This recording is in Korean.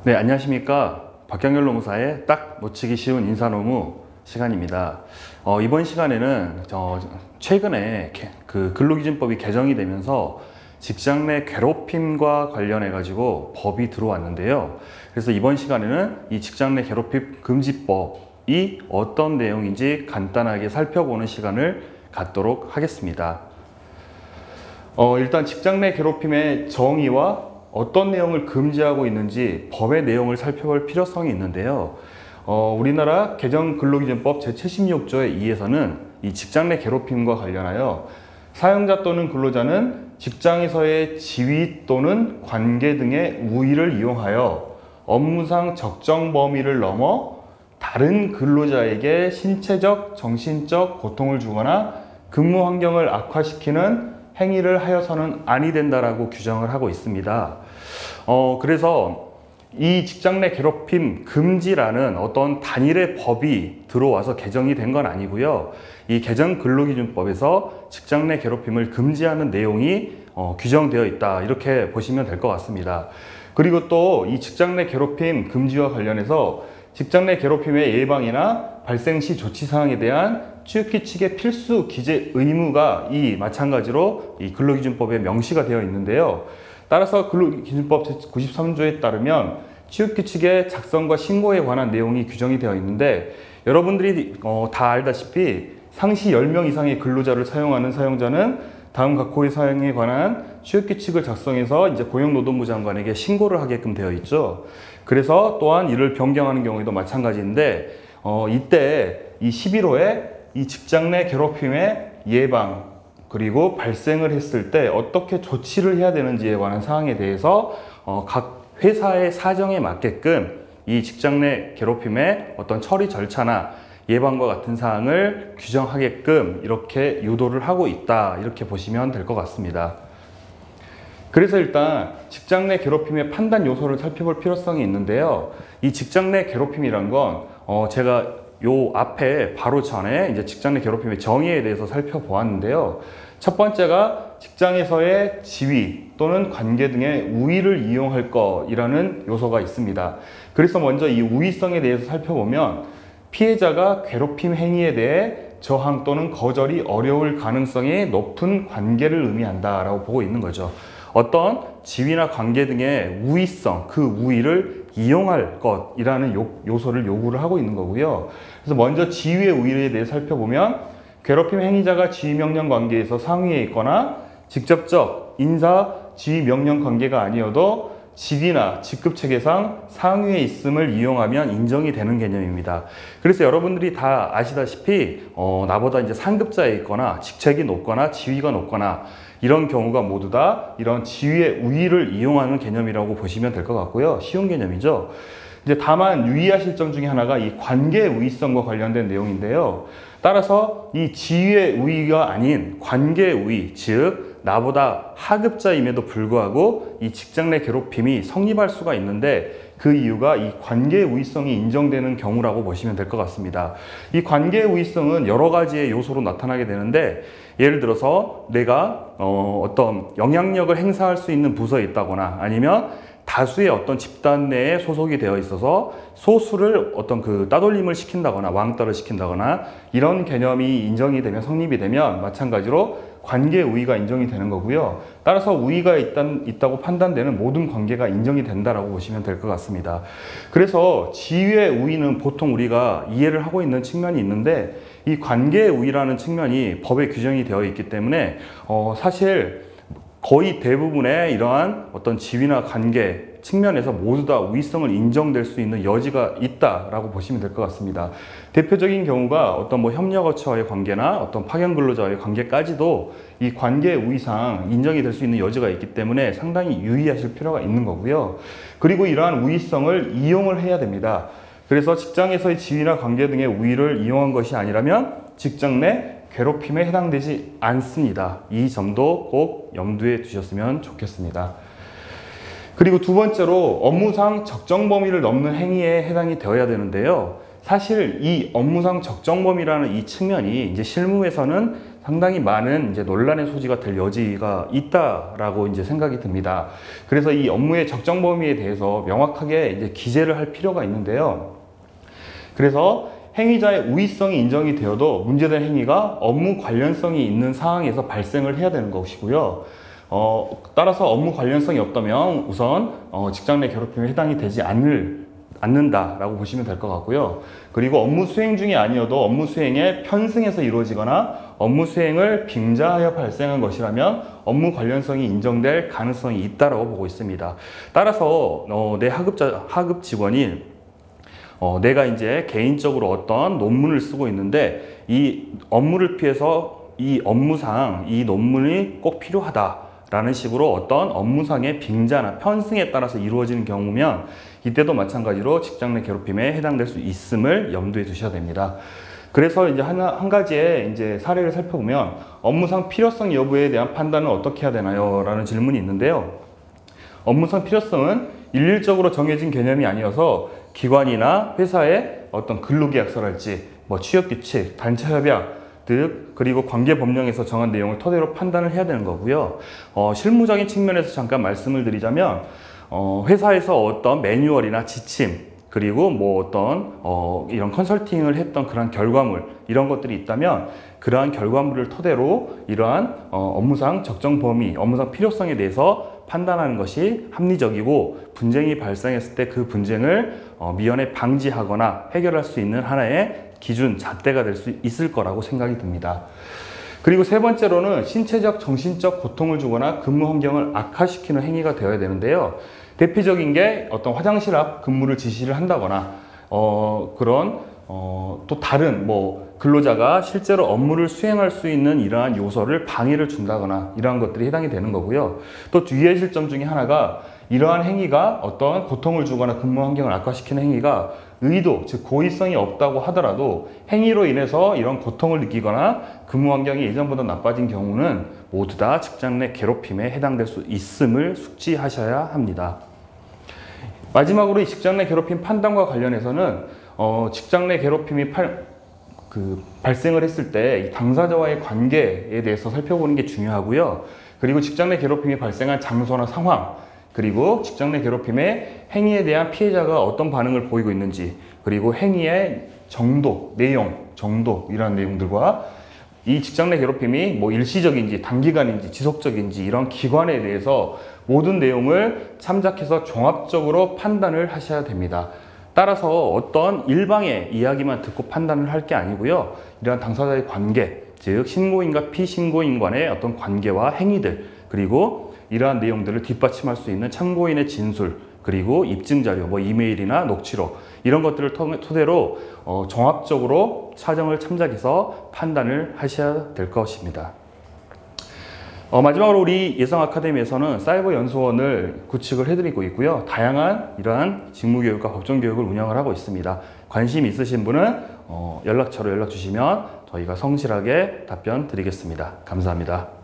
네, 안녕하십니까. 박경렬 노무사의 딱 놓치기 쉬운 인사노무 시간입니다. 이번 시간에는 최근에 그 근로기준법이 개정이 되면서 직장 내 괴롭힘과 관련해 가지고 법이 들어왔는데요. 그래서 이번 시간에는 이 직장 내 괴롭힘 금지법이 어떤 내용인지 간단하게 살펴보는 시간을 갖도록 하겠습니다. 일단 직장 내 괴롭힘의 정의와 어떤 내용을 금지하고 있는지 법의 내용을 살펴볼 필요성이 있는데요. 우리나라 개정근로기준법 제76조에 의해서는 이 직장 내 괴롭힘과 관련하여 사용자 또는 근로자는 직장에서의 지위 또는 관계 등의 우위를 이용하여 업무상 적정 범위를 넘어 다른 근로자에게 신체적, 정신적 고통을 주거나 근무 환경을 악화시키는 행위를 하여서는 아니 된다라고 규정을 하고 있습니다. 그래서 이 직장 내 괴롭힘 금지라는 어떤 단일의 법이 들어와서 개정이 된 건 아니고요. 이 개정 근로기준법에서 직장 내 괴롭힘을 금지하는 내용이 규정되어 있다, 이렇게 보시면 될 것 같습니다. 그리고 또 이 직장 내 괴롭힘 금지와 관련해서 직장 내 괴롭힘의 예방이나 발생 시 조치 사항에 대한 취업기 측의 필수 기재 의무가 이 마찬가지로 이 근로기준법에 명시가 되어 있는데요. 따라서 근로기준법 제93조에 따르면 취업기 측의 작성과 신고에 관한 내용이 규정이 되어 있는데, 여러분들이 다 알다시피 상시 10명 이상의 근로자를 사용하는 사용자는 다음 각 호의 사용에 관한 취업규칙을 작성해서 이제 고용노동부 장관에게 신고를 하게끔 되어 있죠. 그래서 또한 이를 변경하는 경우에도 마찬가지인데, 이때 이 11호에 이 직장 내 괴롭힘의 예방 그리고 발생을 했을 때 어떻게 조치를 해야 되는지에 관한 사항에 대해서 각 회사의 사정에 맞게끔 이 직장 내 괴롭힘의 어떤 처리 절차나 예방과 같은 사항을 규정하게끔 이렇게 유도를 하고 있다, 이렇게 보시면 될 것 같습니다. 그래서 일단 직장 내 괴롭힘의 판단 요소를 살펴볼 필요성이 있는데요. 이 직장 내 괴롭힘이란 건 제가 요 앞에 바로 전에 이제 직장 내 괴롭힘의 정의에 대해서 살펴보았는데요. 첫 번째가 직장에서의 지위 또는 관계 등의 우위를 이용할 것이라는 요소가 있습니다. 그래서 먼저 이 우위성에 대해서 살펴보면 피해자가 괴롭힘 행위에 대해 저항 또는 거절이 어려울 가능성이 높은 관계를 의미한다라고 보고 있는 거죠. 어떤 지위나 관계 등의 우위성, 그 우위를 이용할 것이라는 요소를 요구를 하고 있는 거고요. 그래서 먼저 지위의 우위에 대해 살펴보면 괴롭힘 행위자가 지위 명령 관계에서 상위에 있거나 직접적 인사 지위 명령 관계가 아니어도 직위나 직급 체계상 상위에 있음을 이용하면 인정이 되는 개념입니다. 그래서 여러분들이 다 아시다시피 나보다 이제 상급자에 있거나 직책이 높거나 지위가 높거나 이런 경우가 모두 다 이런 지위의 우위를 이용하는 개념이라고 보시면 될 것 같고요. 쉬운 개념이죠. 이제 다만 유의하실 점 중에 하나가 이 관계의 우위성과 관련된 내용인데요. 따라서 이 지위의 우위가 아닌 관계의 우위, 즉 나보다 하급자임에도 불구하고 이 직장 내 괴롭힘이 성립할 수가 있는데, 그 이유가 이 관계의 우위성이 인정되는 경우라고 보시면 될 것 같습니다. 이 관계의 우위성은 여러 가지의 요소로 나타나게 되는데, 예를 들어서 내가 어떤 영향력을 행사할 수 있는 부서에 있다거나, 아니면 다수의 어떤 집단 내에 소속이 되어 있어서 소수를 어떤 그 따돌림을 시킨다거나 왕따를 시킨다거나 이런 개념이 인정이 되면, 성립이 되면 마찬가지로 관계의 우위가 인정이 되는 거고요. 따라서 우위가 있다고 판단되는 모든 관계가 인정이 된다라고 보시면 될 것 같습니다. 그래서 지위의 우위는 보통 우리가 이해를 하고 있는 측면이 있는데, 이 관계의 우위라는 측면이 법에 규정이 되어 있기 때문에 사실 거의 대부분의 이러한 어떤 지위나 관계 측면에서 모두 다 우위성을 인정될 수 있는 여지가 있다라고 보시면 될 것 같습니다. 대표적인 경우가 어떤 협력업체와의 관계나 어떤 파견 근로자와의 관계까지도 이 관계의 우위상 인정이 될 수 있는 여지가 있기 때문에 상당히 유의하실 필요가 있는 거고요. 그리고 이러한 우위성을 이용을 해야 됩니다. 그래서 직장에서의 지위나 관계 등의 우위를 이용한 것이 아니라면 직장 내 괴롭힘에 해당되지 않습니다. 이 점도 꼭 염두에 두셨으면 좋겠습니다. 그리고 두 번째로 업무상 적정 범위를 넘는 행위에 해당이 되어야 되는데요. 사실 이 업무상 적정 범위라는 이 측면이 이제 실무에서는 상당히 많은 이제 논란의 소지가 될 여지가 있다라고 이제 생각이 듭니다. 그래서 이 업무의 적정 범위에 대해서 명확하게 이제 기재를 할 필요가 있는데요. 그래서 행위자의 우의성이 인정이 되어도 문제된 행위가 업무 관련성이 있는 상황에서 발생을 해야 되는 것이고요. 따라서 업무 관련성이 없다면 우선 직장 내 괴롭힘에 해당이 되지 않는다라고 보시면 될 것 같고요. 그리고 업무 수행 중이 아니어도 업무 수행에 편승해서 이루어지거나 업무 수행을 빙자하여 발생한 것이라면 업무 관련성이 인정될 가능성이 있다라고 보고 있습니다. 따라서 내 하급 직원이 내가 이제 개인적으로 어떤 논문을 쓰고 있는데 이 업무를 피해서 이 업무상 이 논문이 꼭 필요하다라는 식으로 어떤 업무상의 빙자나 편승에 따라서 이루어지는 경우면 이때도 마찬가지로 직장 내 괴롭힘에 해당될 수 있음을 염두에 두셔야 됩니다. 그래서 이제 한 가지의 이제 사례를 살펴보면 업무상 필요성 여부에 대한 판단은 어떻게 해야 되나요? 라는 질문이 있는데요. 업무상 필요성은 일률적으로 정해진 개념이 아니어서 기관이나 회사의 어떤 근로계약서랄지 취업규칙, 단체협약 등 그리고 관계법령에서 정한 내용을 토대로 판단을 해야 되는 거고요. 실무적인 측면에서 잠깐 말씀을 드리자면 회사에서 어떤 매뉴얼이나 지침 그리고 어떤 이런 컨설팅을 했던 그러한 결과물 이런 것들이 있다면 그러한 결과물을 토대로 이러한 업무상 적정 범위, 업무상 필요성에 대해서 판단하는 것이 합리적이고 분쟁이 발생했을 때 그 분쟁을 미연에 방지하거나 해결할 수 있는 하나의 기준, 잣대가 될 수 있을 거라고 생각이 듭니다. 그리고 세 번째로는 신체적, 정신적 고통을 주거나 근무 환경을 악화시키는 행위가 되어야 되는데요. 대표적인 게 어떤 화장실 앞 근무를 지시를 한다거나 또 다른 근로자가 실제로 업무를 수행할 수 있는 이러한 요소를 방해를 준다거나 이러한 것들이 해당이 되는 거고요. 또 주의하실 점 중에 하나가 이러한 행위가 어떤 고통을 주거나 근무 환경을 악화시키는 행위가 의도, 즉 고의성이 없다고 하더라도 행위로 인해서 이런 고통을 느끼거나 근무 환경이 예전보다 나빠진 경우는 모두 다 직장 내 괴롭힘에 해당될 수 있음을 숙지하셔야 합니다. 마지막으로 이 직장 내 괴롭힘 판단과 관련해서는 직장 내 괴롭힘이 발생을 했을 때 이 당사자와의 관계에 대해서 살펴보는 게 중요하고요. 그리고 직장 내 괴롭힘이 발생한 장소나 상황, 그리고 직장 내 괴롭힘의 행위에 대한 피해자가 어떤 반응을 보이고 있는지, 그리고 행위의 정도, 내용, 정도 이런 내용들과 이 직장 내 괴롭힘이 일시적인지 단기간인지 지속적인지 이런 기관에 대해서 모든 내용을 참작해서 종합적으로 판단을 하셔야 됩니다. 따라서 어떤 일방의 이야기만 듣고 판단을 할 게 아니고요. 이러한 당사자의 관계, 즉 신고인과 피신고인 간의 어떤 관계와 행위들, 그리고 이러한 내용들을 뒷받침할 수 있는 참고인의 진술, 그리고 입증자료, 이메일이나 녹취록 이런 것들을 토대로 종합적으로 사정을 참작해서 판단을 하셔야 될 것입니다. 마지막으로 우리 예성 아카데미에서는 사이버 연수원을 구축을 해드리고 있고요. 다양한 이러한 직무교육과 법정교육을 운영을 하고 있습니다. 관심 있으신 분은 연락처로 연락 주시면 저희가 성실하게 답변 드리겠습니다. 감사합니다.